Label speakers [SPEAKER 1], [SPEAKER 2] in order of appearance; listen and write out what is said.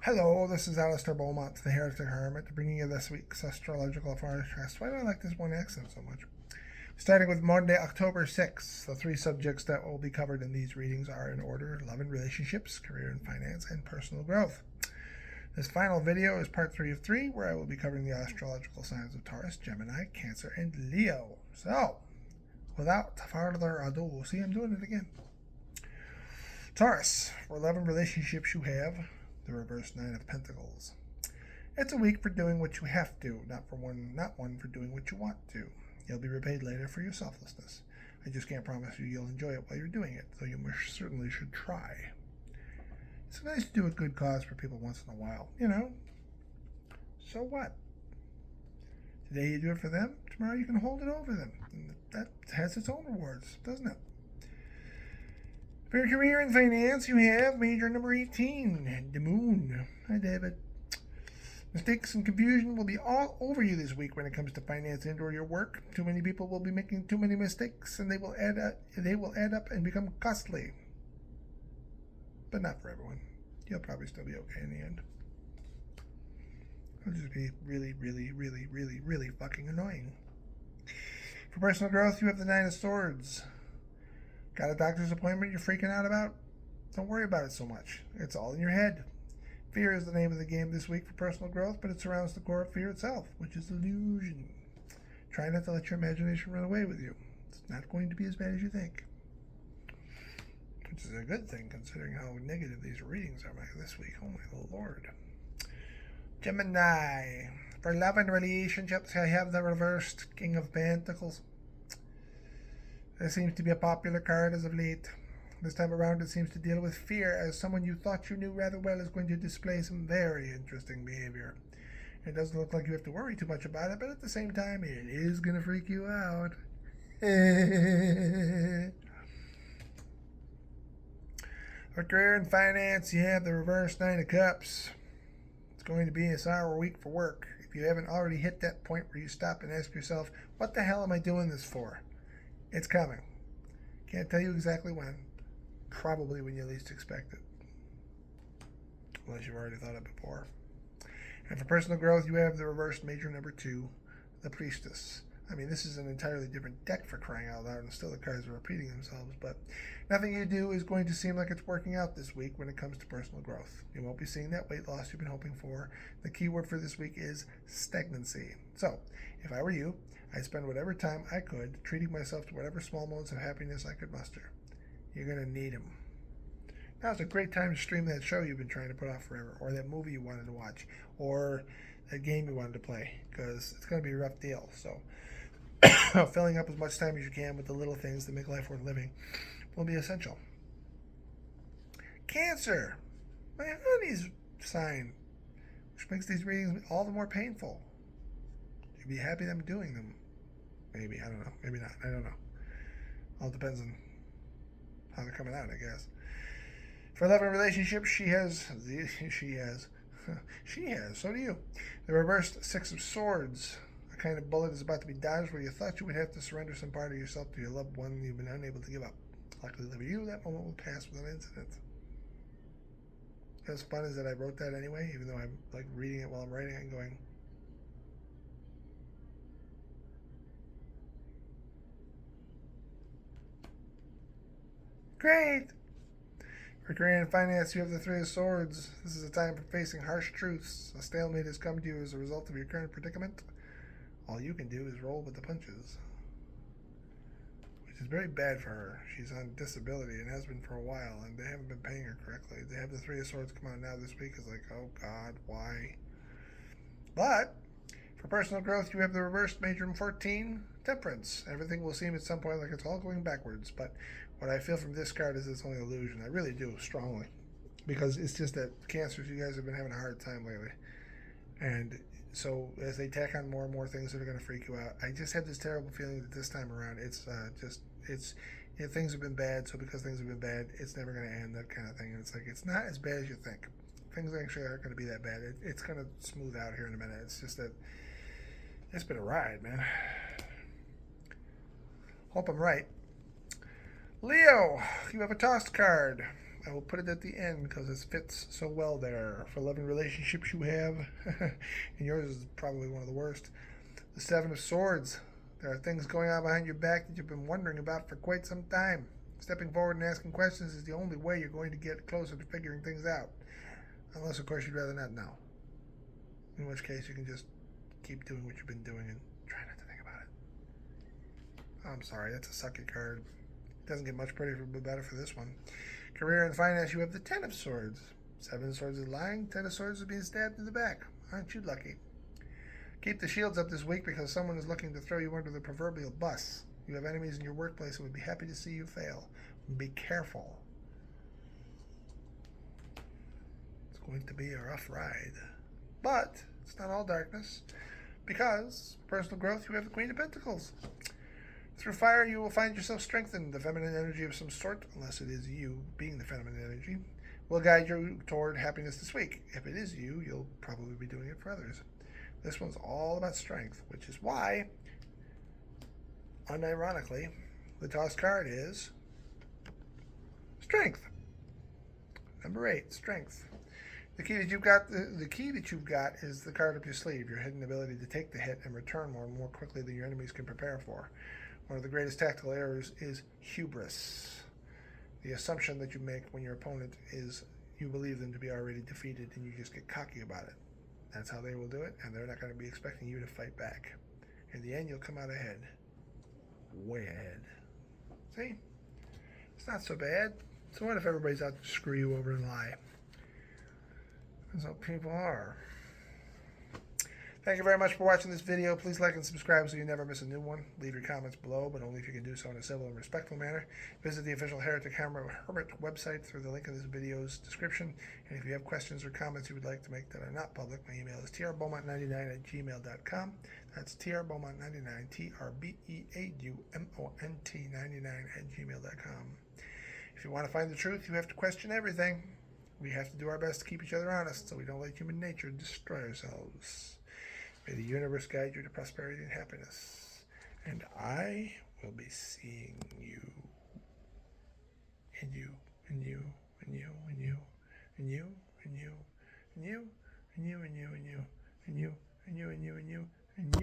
[SPEAKER 1] Hello, this is Alistair Beaumont, the Heretic Hermit, bringing you this week's astrological forecast. Why do I like this one accent so much? Starting with Monday, October 6th, the three subjects that will be covered in these readings are in order: love and relationships, career and finance, and personal growth. This final video is part 3 of 3, where I will be covering the astrological signs of Taurus, Gemini, Cancer, and Leo. So, without further ado, see, I'm doing it again. Taurus, for love and relationships you have the reverse Nine of Pentacles. It's a week for doing what you have to, not one for doing what you want to. You'll be repaid later for your selflessness. I just can't promise you'll enjoy it while you're doing it, though you most certainly should try. It's nice to do a good cause for people once in a while, you know. So what? Today you do it for them, tomorrow you can hold it over them. And that has its own rewards, doesn't it? For your career and finance, you have major number 18, the Moon. Hi, David. Mistakes and confusion will be all over you this week when it comes to finance and/or your work. Too many people will be making too many mistakes, and they will add up and become costly. But not for everyone. You'll probably still be okay in the end. It'll just be really, really, really, really, really fucking annoying. For personal growth, you have the Nine of Swords. Got a doctor's appointment you're freaking out about? Don't worry about it so much. It's all in your head. Fear is the name of the game this week for personal growth, but it surrounds the core of fear itself, which is illusion. Try not to let your imagination run away with you. It's not going to be as bad as you think. Which is a good thing considering how negative these readings are this week. Oh my lord. Gemini. For love and relationships, I have the reversed King of Pentacles. This seems to be a popular card as of late. This time around it seems to deal with fear, as someone you thought you knew rather well is going to display some very interesting behavior. It doesn't look like you have to worry too much about it, but at the same time it is going to freak you out. For career and finance, you have the reverse Nine of Cups. It's going to be a sour week for work. If you haven't already hit that point where you stop and ask yourself, what the hell am I doing this for? It's coming. Can't tell you exactly when. Probably when you least expect it. Unless you've already thought it before. And for personal growth, you have the reversed major number 2, the Priestess. I mean, this is an entirely different deck, for crying out loud, and still the cards are repeating themselves, but nothing you do is going to seem like it's working out this week when it comes to personal growth. You won't be seeing that weight loss you've been hoping for. The key word for this week is stagnancy. So, if I were you, I'd spend whatever time I could treating myself to whatever small moments of happiness I could muster. You're going to need them. Now's a great time to stream that show you've been trying to put off forever, or that movie you wanted to watch, or that game you wanted to play, because it's going to be a rough deal. So, filling up as much time as you can with the little things that make life worth living will be essential. Cancer, my honey's sign, which makes these readings all the more painful. You'd be happy that I'm doing them. Maybe, I don't know. Maybe not. I don't know. All depends on how they're coming out, I guess. For love and relationships, she has, so do you. The reversed Six of Swords. A kind of bullet is about to be dodged where you thought you would have to surrender some part of yourself to your loved one you've been unable to give up. Luckily for you, that moment will pass without incident. What's fun is that I wrote that anyway, even though I'm like reading it while I'm writing it and going, great! For career and finance, you have the Three of Swords. This is a time for facing harsh truths. A stalemate has come to you as a result of your current predicament. All you can do is roll with the punches. Which is very bad for her. She's on disability and has been for a while, and they haven't been paying her correctly. They have the Three of Swords come out now this week. It's like, oh God, why? But for personal growth, you have the reversed major 14, Temperance. Everything will seem at some point like it's all going backwards, but what I feel from this card is it's only illusion. I really do, strongly. Because it's just that Cancers, you guys have been having a hard time lately. And so as they tack on more and more things that are going to freak you out, I just have this terrible feeling that this time around things have been bad, so because things have been bad, it's never going to end, that kind of thing. And it's like, it's not as bad as you think. Things actually aren't going to be that bad. It's going to smooth out here in a minute. It's just that it's been a ride, man. Hope I'm right. Leo, you have a tossed card. I will put it at the end because it fits so well there for loving relationships you have. And yours is probably one of the worst. The Seven of Swords. There are things going on behind your back that you've been wondering about for quite some time. Stepping forward and asking questions is the only way you're going to get closer to figuring things out. Unless, of course, you'd rather not know. In which case, you can just keep doing what you've been doing and try not to think about it. I'm sorry, that's a sucky card. It doesn't get much prettier but better for this one. Career and finance, you have the Ten of Swords. Seven of Swords is lying, Ten of Swords is being stabbed in the back. Aren't you lucky? Keep the shields up this week because someone is looking to throw you under the proverbial bus. You have enemies in your workplace who would be happy to see you fail. Be careful. It's going to be a rough ride. But it's not all darkness, because personal growth, you have the Queen of Pentacles. Through fire, you will find yourself strengthened. The feminine energy of some sort, unless it is you being the feminine energy, will guide you toward happiness this week. If it is you, you'll probably be doing it for others. This one's all about strength, which is why, unironically, the toss card is strength. Number 8, strength. The key that you've got is the card up your sleeve, your hidden ability to take the hit and return more quickly than your enemies can prepare for. One of the greatest tactical errors is hubris. The assumption that you make when your opponent is, you believe them to be already defeated and you just get cocky about it. That's how they will do it, and they're not going to be expecting you to fight back. In the end, you'll come out ahead. Way ahead. See? It's not so bad. So what if everybody's out to screw you over and lie? That's how people are. Thank you very much for watching this video. Please like and subscribe so you never miss a new one. Leave your comments below, but only if you can do so in a civil and respectful manner. Visit the official Heretic Hermit website through the link in this video's description. And if you have questions or comments you would like to make that are not public, my email is trbeaumont99@gmail.com. That's trbeaumont99, TRBEAUMONT99@gmail.com. If you want to find the truth, you have to question everything. We have to do our best to keep each other honest so we don't let human nature destroy ourselves. May the universe guide you to prosperity and happiness. And I will be seeing you. And you, and you, and you, and you, and you, and you, and you, and you, and you, and you, and you, and you, and you, and you, and you.